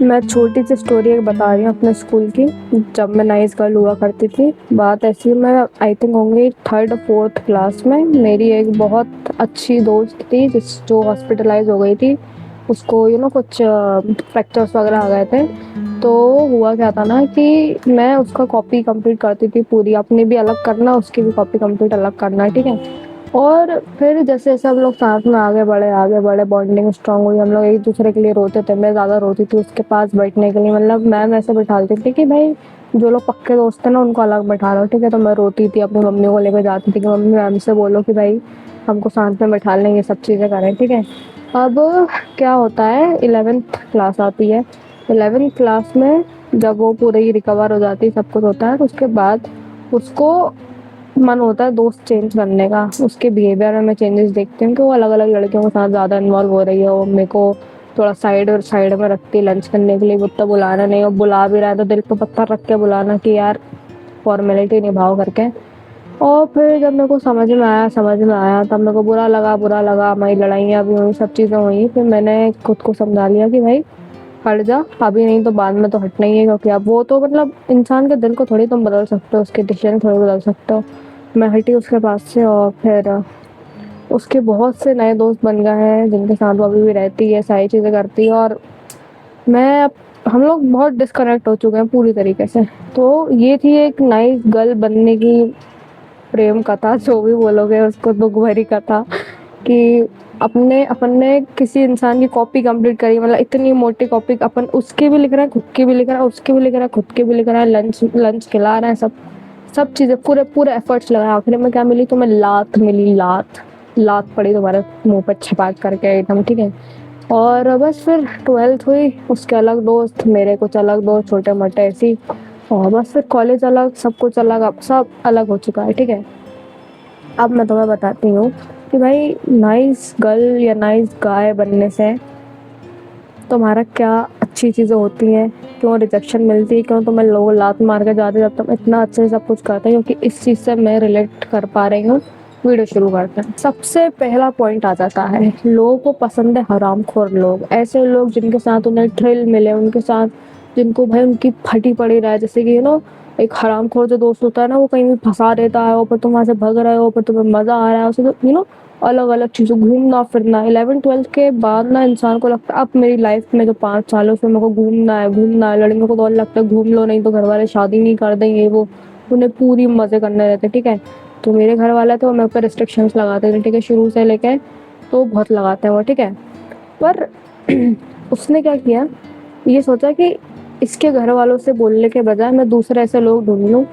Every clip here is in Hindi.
मैं छोटी सी स्टोरी एक बता रही हूँ अपने स्कूल की। जब मैं नाइस गर्ल हुआ करती थी, बात ऐसी, मैं आई थिंक होंगी थर्ड फोर्थ क्लास में। मेरी एक बहुत अच्छी दोस्त थी जो हॉस्पिटलाइज हो गई थी। उसको कुछ फ्रैक्चर्स वगैरह आ गए थे। तो हुआ क्या था ना कि मैं उसका कॉपी कंप्लीट करती थी पूरी, अपनी भी अलग करना, उसकी भी कॉपी कंप्लीट अलग करना, ठीक है। और फिर जैसे जैसे हम लोग साथ में आगे बढ़े, बॉन्डिंग स्ट्रांग हुई, हम लोग एक दूसरे के लिए रोते थे। मैं ज़्यादा रोती थी उसके पास बैठने के लिए, मतलब मैम ऐसे बिठाती थी कि भाई जो लोग पक्के दोस्त हैं ना उनको अलग बैठा लो, ठीक है। तो मैं रोती थी, अपनी मम्मी को लेकर जाती थी कि मम्मी मैम से बोलो कि भाई हमको साथ में बैठा लें, ये सब चीज़ें करें, ठीक है। अब क्या होता है, 11th क्लास आती है। 11th क्लास में जब वो पूरी रिकवर हो जाती है, सब कुछ होता है, तो उसके बाद उसको मन होता है दोस्त चेंज करने का। उसके बिहेवियर में मैं चेंजेस देखती हूँ कि वो अलग अलग लड़कियों के साथ ज़्यादा इन्वॉल्व हो रही है। वो मेरे को थोड़ा साइड में रखती है लंच करने के लिए, वो तो बुलाना नहीं, और बुला भी रहा है तो दिल पे पत्थर रख के बुलाना कि यार फॉर्मेलिटी निभाओ करके। और फिर जब मेरे को समझ में आया तब मेरे को बुरा लगा, हमारी लड़ाइयाँ भी हुई, सब चीज़ें हुई। फिर मैंने खुद को समझा लिया कि भाई हट जा, अभी नहीं तो बाद में तो हटना ही है, क्योंकि अब वो तो मतलब इंसान के दिल को थोड़ी तुम बदल सकते हो, उसके डिसीजन थोड़ी बदल सकते हो। मैं हटी उसके पास से, और फिर उसके बहुत से नए दोस्त बन गए हैं जिनके साथ वो अभी भी रहती है, सारी चीज़ें करती है। और मैं हम लोग बहुत डिस्कनेक्ट हो चुके हैं पूरी तरीके से। तो ये थी एक नाइस गर्ल बनने की प्रेम कथा, जो भी बोलोगे उसको, दुख भरी कथा कि अपने अपन ने किसी इंसान की कॉपी कंप्लीट करी, मतलब इतनी मोटी कॉपी, अपन उसकी भी लिख रहे हैं, खुद की भी लिख रहे हैं, उसकी भी लिख रहे हैं, खुद की भी लिख रहे हैं, लंच लंच खिला रहे हैं, सब सब चीज़ें, पूरे पूरे एफर्ट्स लगाए। आखिर में क्या मिली तुम्हें? लात मिली, लात। लात पड़ी तुम्हारे मुंह पर छपाक करके एकदम, ठीक है। और बस फिर 12th हुई, उसके अलग दोस्त, मेरे कुछ अलग दोस्त, छोटे मोटे ऐसी। और बस फिर कॉलेज अलग, सब कुछ अलग, अब सब अलग हो चुका है, ठीक है। अब मैं तुम्हें बताती हूँ कि भाई नाइस गर्ल या नाइस गाय बनने से तुम्हारा क्या अच्छी चीज़ें होती हैं, क्यों रिजेक्शन मिलती है, क्यों तुम्हें लोग लात मार के जाते जब तुम इतना अच्छे से सब कुछ करते हो, क्योंकि इस चीज़ से मैं रिलेट कर पा रही हूँ। वीडियो शुरू करते हैं। सबसे पहला पॉइंट आ जाता है, लोगों को पसंद है हरामखोर लोग, ऐसे लोग जिनके साथ उन्हें थ्रिल मिले, उनके साथ जिनको भाई उनकी फटी पड़ी रहा है। जैसे कि एक हरामखोर जो दोस्त होता है ना, वो कहीं भी फंसा देता है, ऊपर तुम वहां से भग रहे हो, ऊपर तुम्हें मजा आ रहा है उसे, तो अलग अलग चीज़ों, घूमना फिरना। 11th 12th के बाद ना इंसान को लगता है अब मेरी लाइफ में जो 5 साल है उसमें मेरे को घूमना है। लड़कियों को तो और लगता है घूम लो, नहीं तो घर वाले शादी नहीं कर देंगे, वो उन्हें पूरी मजे करने रहते, ठीक है। तो मेरे घर वाले तो मेरे ऊपर रिस्ट्रिक्शंस लगाते थे, ठीक है, शुरू से लेके, तो बहुत लगाते हैं वो, ठीक है। पर उसने क्या किया, ये सोचा कि इसके घर वालों से बोलने के बजाय मैं दूसरे ऐसे लोग ढूंढ लूँ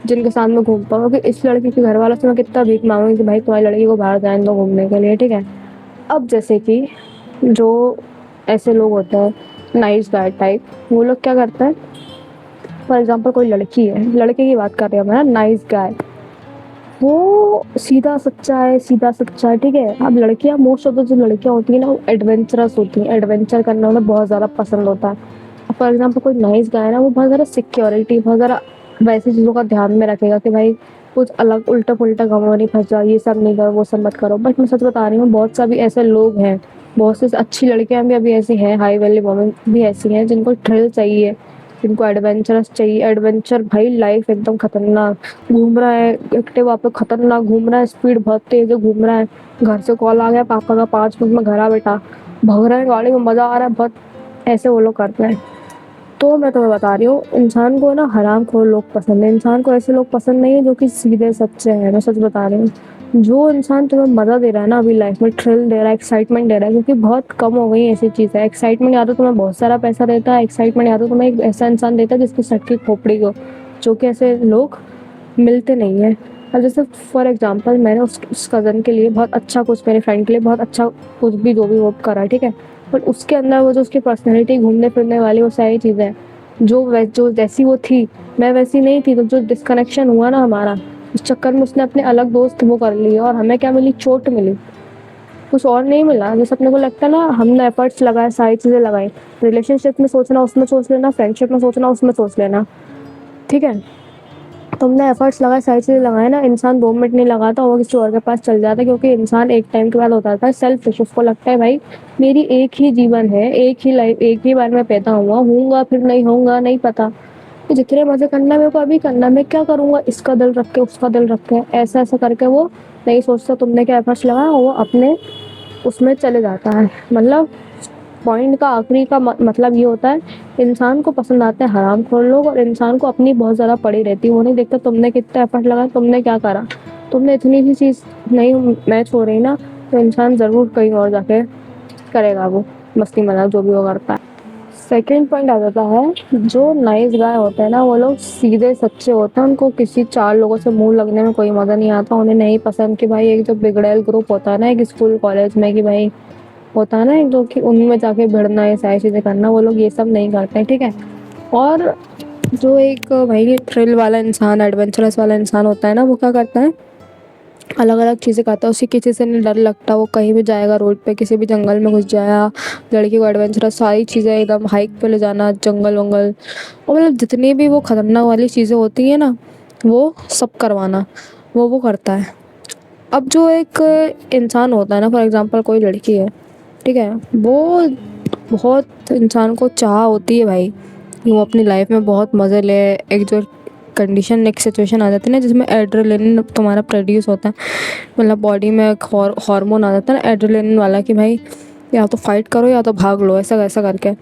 जिनके साथ में घूम पाऊँ, क्योंकि इस लड़की के घर वालों से मैं कितना भीख मांगूंगी कि भाई तुम्हारी लड़की को बाहर जाने दो घूमने के लिए, ठीक है। अब जैसे कि जो ऐसे लोग होते हैं नाइस गाय टाइप, वो लोग क्या करते हैं, फॉर एग्जाम्पल कोई लड़की है, लड़के की बात कर रही हूँ मैं, नाइस गाय, वो सीधा सच्चा है, ठीक है। अब लड़कियां, मोस्ट ऑफ द जो लड़कियां होती है ना, वो एडवेंचरस होती हैं, एडवेंचर करना उन्हें बहुत ज़्यादा पसंद होता है। फॉर एग्जाम्पल कोई नाइस गाय ना, वो बहुत ज़्यादा सिक्योरिटी, बहुत ज़्यादा वैसी चीज़ों का ध्यान में रखेगा कि भाई कुछ अलग उल्टा पुल्टा काम में नहीं फंस जाओ, ये सब नहीं करो, वो सब मत करो। बट मैं सच बता रही हूँ, बहुत सा भी ऐसे लोग हैं, बहुत सी अच्छी लड़कियां भी अभी ऐसी हैं, हाई वैल्यू वुमेन भी ऐसी हैं जिनको थ्रिल चाहिए, जिनको एडवेंचरस चाहिए। एडवेंचर भाई, लाइफ एकदम खतरनाक, घूम रहा है एक्टिवा पे, खतरनाक घूम रहा है, स्पीड बहुत तेज है, घूम रहा है, घर से कॉल आ गया पापा का, 5 मिनट में घर आ बेटा, भाग रहे हैं गाड़ी में, मजा आ रहा है बहुत, ऐसे वो लोग करते हैं। तो मैं तुम्हें बता रही हूँ, इंसान को ना हरामखोर लोग पसंद है, इंसान को ऐसे लोग पसंद नहीं है जो कि सीधे सच्चे हैं। मैं सच बता रही हूँ, जो इंसान तुम्हें मजा दे रहा है ना अभी लाइफ में, थ्रिल दे रहा है, एक्साइटमेंट दे रहा है, क्योंकि बहुत कम हो गई ऐसी चीज़ है। एक्साइटमेंट या तो तुम्हें बहुत सारा पैसा देता है, एक्साइटमेंट या तो तुम्हें एक ऐसा इंसान देता है जिसकी सटकी खोपड़ी हो, जो कि ऐसे लोग मिलते नहीं है। अब जैसे फॉर एग्जांपल मैंने उस कज़न के लिए बहुत अच्छा कुछ, मेरे फ्रेंड के लिए बहुत अच्छा कुछ भी जो भी वो करा, ठीक है। बट उसके अंदर वो जो उसकी पर्सनैलिटी, घूमने फिरने वाली, वो सारी चीज़ें, जो जैसी वो थी, मैं वैसी नहीं थी। तो जो डिस्कनेक्शन हुआ ना हमारा, इस चक्कर में उसने अपने अलग दोस्त वो कर लिए, और हमें क्या मिली? चोट मिली, कुछ और नहीं मिला। जैसे अपने को लगता है ना, हमने एफर्ट्स लगाए, सारी चीज़ें लगाई, रिलेशनशिप में सोचना उसमें सोच लेना, फ्रेंडशिप में सोचना उसमें सोच लेना, ठीक है। तुमने एफर्ट्स लगाए, सारी चीज़ें लगाए ना, इंसान 2 मिनट नहीं लगाता, वो किसी और के पास चल जाता है, क्योंकि इंसान एक टाइम के बाद होता है सेल्फिश। उसको लगता है भाई मेरी एक ही जीवन है, एक ही लाइफ, एक ही बार मैं पैदा हुआ, होऊँगा फिर नहीं होऊँगा नहीं पता। तो जितने मज़े करना है मेरे को अभी करना है, मैं क्या करूँगा इसका दिल रख के, उसका दिल रख के, ऐसा-ऐसा करके वो नहीं सोचता तुमने क्या एफर्ट्स लगाया, वो अपने उसमें चले जाता है। मतलब पॉइंट का आखिरी का मतलब ये होता है, इंसान को पसंद आते हैं हरामखोर लोग, और इंसान को अपनी बहुत ज़्यादा पड़ी रहती है। वो नहीं देखता तुमने कितना एफर्ट लगाया, तुमने क्या करा। तुमने इतनी सी चीज़ नहीं मैच हो रही ना, तो इंसान ज़रूर कहीं और जाके करेगा वो मस्ती मज़ाक जो भी वो करता है। सेकंड पॉइंट आ जाता है, जो नाइस गाय होते हैं ना, वो लोग सीधे सच्चे होते हैं, उनको किसी 4 लोगों से मुँह लगने में कोई मज़ा नहीं आता। उन्हें नहीं पसंद कि भाई एक जो बिगड़ैल ग्रुप होता है ना एक स्कूल कॉलेज में, कि भाई होता है ना एक जो कि उनमें जाके भिड़ना, ये सारी चीज़ें करना, वो लोग ये सब नहीं करते हैं, ठीक है। और जो एक भाई थ्रिल वाला इंसान, एडवेंचरस वाला इंसान होता है ना, वो क्या करता है, अलग अलग चीज़ें करता है। उसे किसी से नहीं डर लगता, वो कहीं भी जाएगा, रोड पे किसी भी जंगल में घुस जाएगा, लड़की को एडवेंचरस सारी चीज़ें एकदम हाइक पे ले जाना, जंगल वंगल, और मतलब जितनी भी वो खतरनाक वाली चीज़ें होती हैं ना, वो सब करवाना वो करता है। अब जो एक इंसान होता है ना, फॉर एग्जांपल कोई लड़की है, ठीक है, वो बहुत इंसान को चाह होती है भाई कि वो अपनी लाइफ में बहुत मज़े ले। एक जो कंडीशन, एक सिचुएशन आ जाती है ना जिसमें एड्रेनलिन तुम्हारा प्रोड्यूस होता है, मतलब बॉडी में एक हार्मोन आ जाता है ना एड्रेनलिन वाला, कि भाई या तो फाइट करो या तो भाग लो, ऐसा ऐसा करके।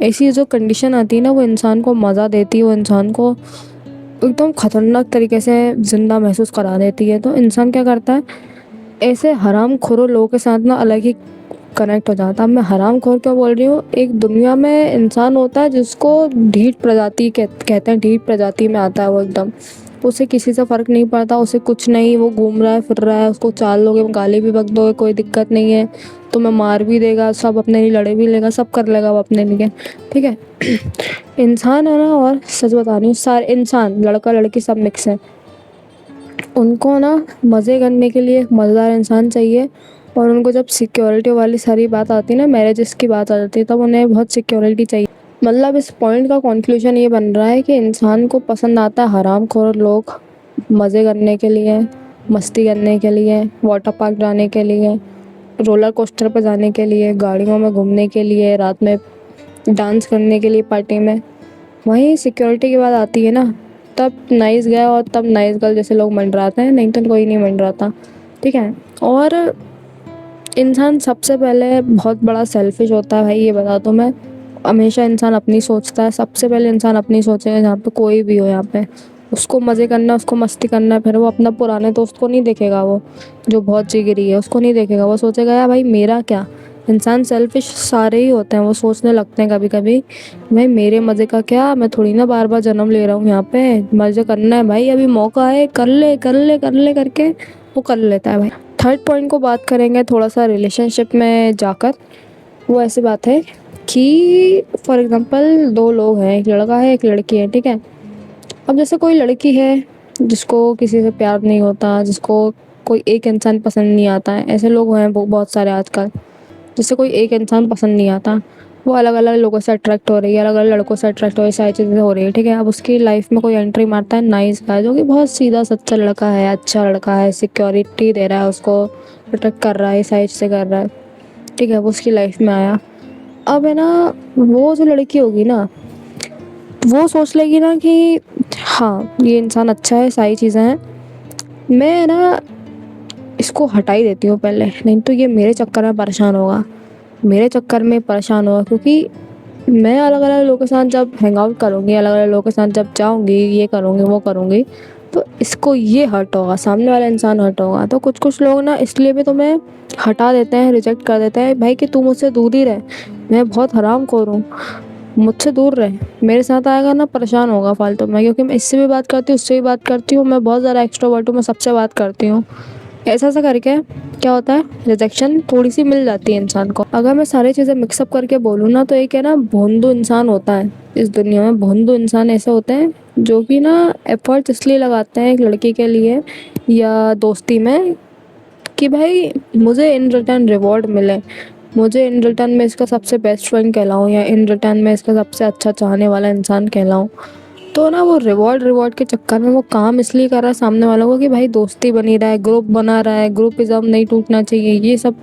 ऐसी जो कंडीशन आती है ना, वो इंसान को मज़ा देती है, वो इंसान को एकदम खतरनाक तरीके से ज़िंदा महसूस करा देती है। तो इंसान क्या करता है, ऐसे हरामखोरों लोगों के साथ ना अलग ही कनेक्ट हो जाता है। मैं हरामखोर क्यों बोल रही हूँ, एक दुनिया में इंसान होता है जिसको ढीठ प्रजाति कहते हैं, ढीठ प्रजाति में आता है वो एकदम। उसे किसी से फ़र्क नहीं पड़ता, उसे कुछ नहीं, वो घूम रहा है फिर रहा है, उसको चाल लोगे, गाली भी बक दोगे, कोई दिक्कत नहीं है, तुम्हें मार भी देगा, सब अपने लिए लड़े भी लेगा, सब कर लेगा वो अपने लिए, ठीक है। इंसान है ना, और सच बता रही हूँ, सारे इंसान, लड़का लड़की सब मिक्स है, उनको ना मज़े करने के लिए एक मज़ेदार इंसान चाहिए। और उनको जब सिक्योरिटी वाली सारी बात आती है ना, मैरिजेस की बात आ जाती है, तब उन्हें बहुत सिक्योरिटी चाहिए। मतलब इस पॉइंट का कंक्लूजन ये बन रहा है कि इंसान को पसंद आता है हरामखोर लोग, मज़े करने के लिए, मस्ती करने के लिए, वाटर पार्क जाने के लिए, रोलर कोस्टर पर जाने के लिए, गाड़ियों में घूमने के लिए, रात में डांस करने के लिए पार्टी में। वहीं सिक्योरिटी की बात आती है ना, तब नाइस गाय और तब नाइस गर्ल जैसे लोग मंडराते हैं, नहीं तो कोई नहीं मंडराता, ठीक है। और इंसान सबसे पहले बहुत बड़ा सेल्फिश होता है भाई, ये बता दूँ मैं। हमेशा इंसान अपनी सोचता है, सबसे पहले इंसान अपनी सोचेगा, जहाँ पे कोई भी हो, यहाँ पे उसको मज़े करना है, उसको मस्ती करना है, फिर वो अपना पुराने दोस्त को नहीं देखेगा, वो जो बहुत जिगरी है उसको नहीं देखेगा, वो सोचेगा यार भाई मेरा क्या। इंसान सेल्फिश सारे ही होते हैं, वो सोचने लगते हैं कभी कभी, भाई मेरे मज़े का क्या, मैं थोड़ी ना बार बार जन्म ले रहा हूँ यहाँ पे, मज़े करना है भाई, अभी मौका है, कर ले कर ले कर ले करके वो कर लेता है भाई। थर्ड पॉइंट को बात करेंगे थोड़ा सा रिलेशनशिप में जाकर। वो ऐसी बात है कि फॉर एग्जांपल 2 लोग हैं, एक लड़का है एक लड़की है, ठीक है। अब जैसे कोई लड़की है जिसको किसी से प्यार नहीं होता, जिसको कोई एक इंसान पसंद नहीं आता है, ऐसे लोग हैं बहुत सारे आजकल, जिससे कोई एक इंसान पसंद नहीं आता, वो अलग अलग लोगों से अट्रैक्ट हो रही है, अलग अलग लड़कों से अट्रैक्ट हो रही है, सारी चीज़ें हो रही है, ठीक है। अब उसकी लाइफ में कोई एंट्री मारता है नाइस गाय, जो कि बहुत सीधा सच्चा लड़का है, अच्छा लड़का है, सिक्योरिटी दे रहा है उसको, प्रोटेक्ट कर रहा है, साइड से कर रहा है, ठीक है। वो उसकी लाइफ में आया, अब है ना, वो जो लड़की होगी ना, वो सोच लेगी ना कि हाँ ये इंसान अच्छा है, सारी चीज़ें हैं, मैं ना इसको हटा ही देती हूँ पहले, नहीं तो ये मेरे चक्कर में परेशान होगा, मेरे चक्कर में परेशान होगा, क्योंकि मैं अलग अलग लोगों के साथ जब हैंग आउट करूँगी, अलग अलग लोगों के साथ जब जाऊँगी, ये करूँगी वो करूँगी, तो इसको ये हर्ट होगा, सामने वाला इंसान हर्ट होगा। तो कुछ कुछ लोग ना इसलिए भी तुम्हें हटा देते हैं, रिजेक्ट कर देते हैं, भाई कि तू मुझसे दूर ही रह, मैं बहुत हरामखोर हूँ, मुझसे दूर रहे, मेरे साथ आएगा ना परेशान होगा फालतू में, क्योंकि मैं इससे भी बात करती हूँ, उससे भी बात करती हूँ, मैं बहुत ज़्यादा एक्सट्रोवर्ट हूँ, मैं सबसे बात करती हूँ। ऐसा ऐसा करके क्या होता है, रिजेक्शन थोड़ी सी मिल जाती है इंसान को। अगर मैं सारी चीज़ें मिक्सअप करके बोलूँ ना, तो एक है ना भोंदू इंसान होता है इस दुनिया में। भोंदू इंसान ऐसे होते हैं जो कि ना एफर्ट्स इसलिए लगाते हैं एक लड़की के लिए या दोस्ती में, कि भाई मुझे इन रिटर्न रिवॉर्ड मिले, मुझे इन रिटर्न में इसका सबसे बेस्ट फ्रेंड कहलाऊँ, या इन रिटर्न में इसका सबसे अच्छा चाहने वाला इंसान कहलाऊँ। तो ना वो रिवॉर्ड के चक्कर में वो काम इसलिए कर रहा है सामने वालों को कि भाई दोस्ती बनी रहा है, ग्रुप बना रहा है, ग्रुपिज्म नहीं टूटना चाहिए, ये सब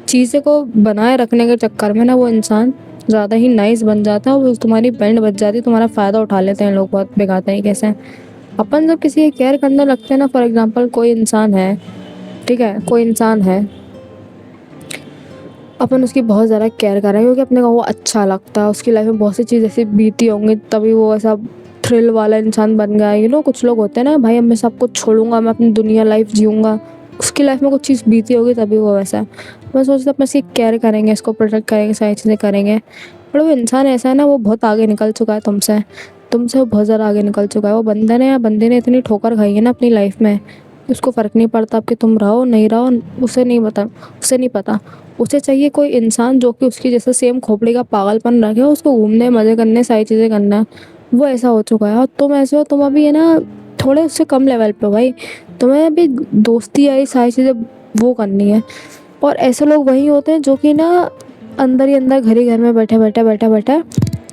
चीज़ें को बनाए रखने के चक्कर में ना वो इंसान ज़्यादा ही नाइस बन जाता है और तुम्हारी बैंड बज जाती है, तुम्हारा फ़ायदा उठा लेते हैं लोग, बहुत बेगाते हैं कैसे। अपन जब किसी की केयर करने लगते हैं ना, फॉर एग्जांपल कोई इंसान है, ठीक है, कोई इंसान है, अपन उसकी बहुत ज़्यादा केयर कर रहे हैं क्योंकि अपने को वो अच्छा लगता है, उसकी लाइफ में बहुत सी चीज़ ऐसी बीती होंगी तभी वो ऐसा थ्रिल वाला इंसान बन गया। कुछ लोग होते हैं ना, भाई अब मैं सब कुछ छोड़ूंगा, मैं अपनी दुनिया लाइफ जीऊँगा, उसकी लाइफ में कुछ चीज़ बीती होगी तभी वो वैसा है। मैं सोचता हूँ अपन इसकी केयर करेंगे, इसको प्रोटेक्ट करेंगे, सारी चीज़ें करेंगे। पर वो इंसान ऐसा है ना, वो बहुत आगे निकल चुका है तुमसे, तुमसे वो बहुत ज़्यादा आगे निकल चुका है। वो बंदे ने या बंदे ने इतनी ठोकर खाई है ना अपनी लाइफ में, उसको फ़र्क नहीं पड़ता अब कि तुम रहो नहीं रहो, उसे नहीं पता। उसे चाहिए कोई इंसान जो कि उसकी जैसे सेम खोपड़ी का पागलपन रखे, उसको घूमने मज़े करने सारी चीज़ें करना है। वो ऐसा हो चुका है और तुम ऐसे हो, तुम अभी है ना थोड़े उससे कम लेवल पे हो भाई, तुम्हें अभी दोस्ती यारी सारी चीज़ें वो करनी है। और ऐसे लोग वही होते हैं जो कि ना अंदर ही अंदर घर में बैठे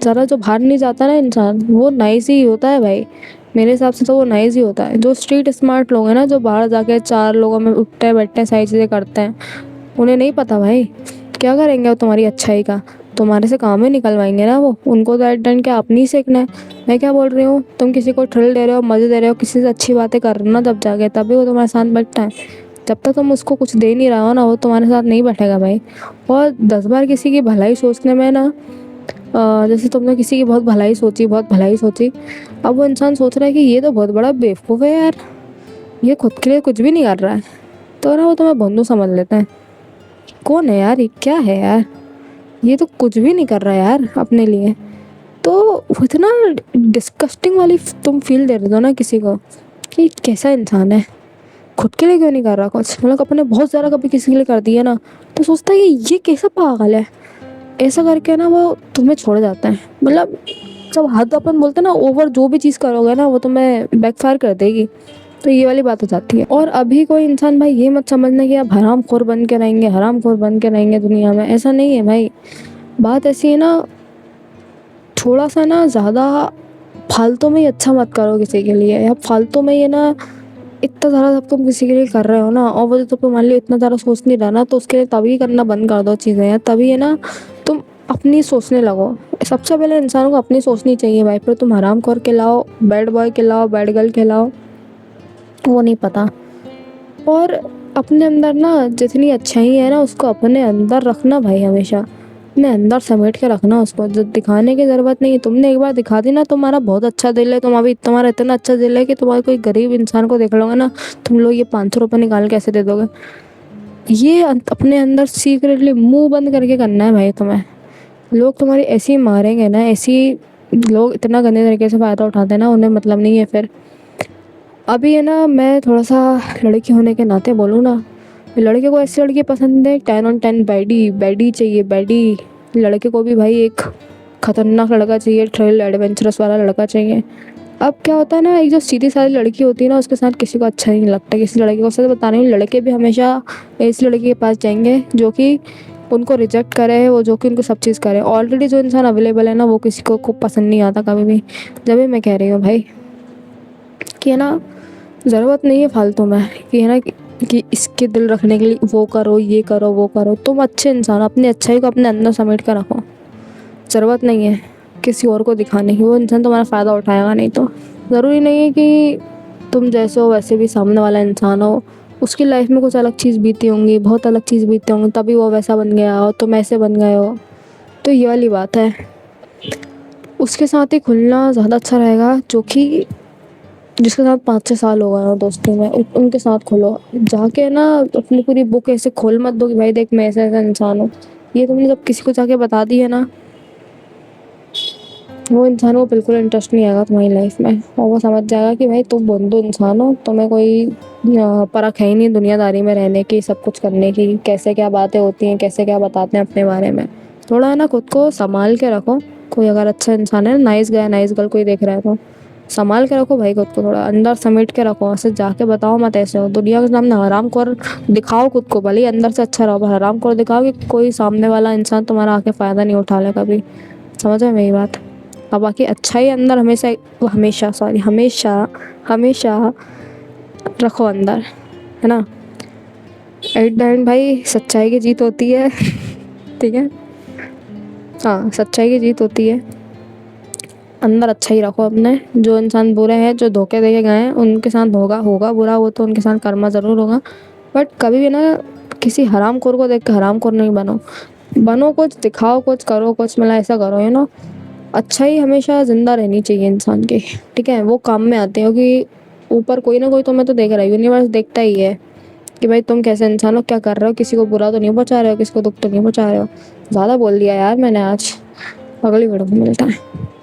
ज़रा जो बाहर नहीं जाता ना इंसान, वो नाइस ही होता है भाई। मेरे हिसाब से तो वो नाइस ही होता है। जो स्ट्रीट स्मार्ट लोग हैं ना, जो बाहर जाके चार लोगों में उठते बैठते हैं सारी चीज़ें करते हैं, उन्हें नहीं पता भाई क्या करेंगे वो तुम्हारी अच्छाई का, तुम्हारे से काम ही निकलवाएंगे ना वो। उनको तो एट क्या अपनी ही सीखना है। मैं क्या बोल रही हूँ, तुम किसी को थ्रिल दे रहे हो, मज़े दे रहे हो, किसी से अच्छी बातें कर रहे हो ना, जब जाके तभी वो तुम्हारे साथ बैठता है। जब तक तुम उसको कुछ दे नहीं रहा हो ना, वो तुम्हारे साथ नहीं बैठेगा भाई। और 10 बार किसी की भलाई सोचने में ना, जैसे तुमने किसी की बहुत भलाई सोची, अब वो इंसान सोच रहा है कि ये तो बहुत बड़ा बेवकूफ़ है यार, ये खुद के लिए कुछ भी नहीं कर रहा है, तो ना वो तुम्हें बंधु समझ लेते हैं। कौन है यार, ये क्या है यार, ये तो कुछ भी नहीं कर रहा है यार अपने लिए। तो वो इतना डिस्कस्टिंग वाली तुम फील दे रहे हो ना किसी को कि कैसा इंसान है, खुद के लिए क्यों नहीं कर रहा कुछ। मतलब अपने बहुत ज़्यादा कभी किसी के लिए कर दिया ना, तो सोचता है कि ये कैसा पागल है, ऐसा करके ना वो तुम्हें छोड़ जाता है। मतलब जब हद अपन बोलते हैं ना, ओवर जो भी चीज़ करोगे ना वो तुम्हें बैकफायर कर देगी, तो ये वाली बात हो जाती है। और अभी कोई इंसान भाई ये मत समझना कि आप हराम खोर बन के रहेंगे दुनिया में, ऐसा नहीं है भाई। बात ऐसी है ना, थोड़ा सा ना ज़्यादा फालतू में ही अच्छा मत करो किसी के लिए, या फालतू में ये ना इतना ज़्यादा सब तुम किसी के लिए कर रहे हो ना, और वो जो तुम मान लो इतना ज़्यादा सोच नहीं रहा ना, तो उसके लिए तभी करना बंद कर दो चीज़ें यार। तभी है ना तुम अपनी सोचने लगो। सबसे पहले इंसान को अपनी सोचनी चाहिए भाई, फिर तुम हराम खोर के लाओ, बैड बॉय के लाओ, बैड गर्ल के लाओ, वो नहीं पता। और अपने अंदर ना जितनी अच्छाई है ना, उसको अपने अंदर रखना भाई, हमेशा अपने अंदर समेट के रखना उसको। जो दिखाने की ज़रूरत नहीं है, तुमने एक बार दिखा दी ना तुम्हारा बहुत अच्छा दिल है, तुम अभी तुम्हारा इतना अच्छा दिल है कि तुम्हारे कोई गरीब इंसान को देख लोगे ना, तुम लोग ये 500 रुपये निकाल के कैसे दे दोगे। ये अपने अंदर सीक्रेटली मुंह बंद करके करना है भाई तुम्हें। लोग तुम्हारी ऐसी मारेंगे ना, ऐसी लोग इतना गंदे तरीके से फ़ायदा उठाते हैं ना, उन्हें मतलब नहीं है फिर। अभी है ना, मैं थोड़ा सा लड़की होने के नाते बोलूँ ना, लड़के को ऐसी लड़की पसंद है 10 on 10 बैडी चाहिए, बैडी। लड़के को भी भाई एक खतरनाक लड़का चाहिए, थ्रिल एडवेंचरस वाला लड़का चाहिए। अब क्या होता है ना, एक जो सीधी सादी लड़की होती है ना, उसके साथ किसी को अच्छा नहीं लगता। किसी लड़के को सच बता रही हूँ, लड़के भी हमेशा इस लड़की के पास जाएंगे जो कि उनको रिजेक्ट करे, वो जो कि उनको सब चीज़ करे। ऑलरेडी जो इंसान अवेलेबल है ना, वो किसी को खूब पसंद नहीं आता कभी भी। जब भी मैं कह रही हूँ भाई कि है ना, ज़रूरत नहीं है फालतू में कि है ना कि इसके दिल रखने के लिए वो करो, ये करो, वो करो। तुम अच्छे इंसान, अपनी अच्छाई को अपने अंदर समेट कर रखो। ज़रूरत नहीं है किसी और को दिखाने की, वो इंसान तुम्हारा फ़ायदा उठाएगा नहीं। तो ज़रूरी नहीं है कि तुम जैसे हो वैसे भी सामने वाला इंसान हो, उसकी लाइफ में कुछ अलग चीज़ बीती होंगी, बहुत अलग चीज़ बीती होंगी, तभी वो वैसा बन गया हो, तुम ऐसे बन गए हो। तो ये वाली बात है, उसके साथ ही खुलना ज़्यादा अच्छा रहेगा, जो कि जिसके साथ 5-6 साल हो गए हो दोस्ती में, उनके साथ खोलो जाके ना। अपनी पूरी बुक ऐसे खोल मत दो कि भाई देख मैं ऐसा ऐसा इंसान हूँ। ये तुमने जब किसी को जाके बता दी है ना, वो इंसान को बिल्कुल इंटरेस्ट नहीं आएगा तुम्हारी लाइफ में, और वो समझ जाएगा कि भाई तुम बंधु इंसान हो, तुम्हें कोई परख है ही नहीं दुनियादारी में रहने की, सब कुछ करने की, कैसे क्या बातें होती हैं, कैसे क्या बताते हैं अपने बारे में। थोड़ा है ना खुद को संभाल के रखो। कोई अगर अच्छा इंसान है, नाइस गाय नाइस गर्ल कोई देख रहा है, तो संभाल के रखो भाई खुद को, थोड़ा अंदर समेट के रखो। ऐसे जाके बताओ मत ऐसे हो दुनिया के सामने हराम खोर दिखाओ खुद को, भले ही अंदर से अच्छा रहो, पर हराम खोर दिखाओ कि कोई सामने वाला इंसान तुम्हारा आके फ़ायदा नहीं उठा ले कभी। समझ में मेरी बात? अब बाकी अच्छाई अंदर हमेशा, वो हमेशा सॉरी हमेशा हमेशा रखो अंदर, है ना। एट द एंड भाई सच्चाई की जीत होती है। ठीक है, हाँ सच्चाई की जीत होती है। अंदर अच्छा ही रखो अपने। जो इंसान बुरे हैं, जो धोखे दे के गए हैं, उनके साथ होगा होगा बुरा, वो तो उनके साथ कर्मा ज़रूर होगा। बट कभी भी ना किसी हरामखोर को देख के हरामखोर नहीं बनो। बनो कुछ, दिखाओ कुछ, करो कुछ, मतलब ऐसा करो, यू नो। अच्छा ही हमेशा ज़िंदा रहनी चाहिए इंसान की, ठीक है। वो काम में आते हैं क्योंकि ऊपर कोई ना कोई तुम्हें तो देख रहा है, यूनिवर्स देखता ही है कि भाई तुम कैसे इंसान हो, क्या कर रहे हो, किसी को बुरा तो नहीं पहुँचा रहे हो, किसी को दुःख तो नहीं पहुँचा रहे हो। ज़्यादा बोल दिया यार मैंने आज। अगली वीडियो में मिलता है।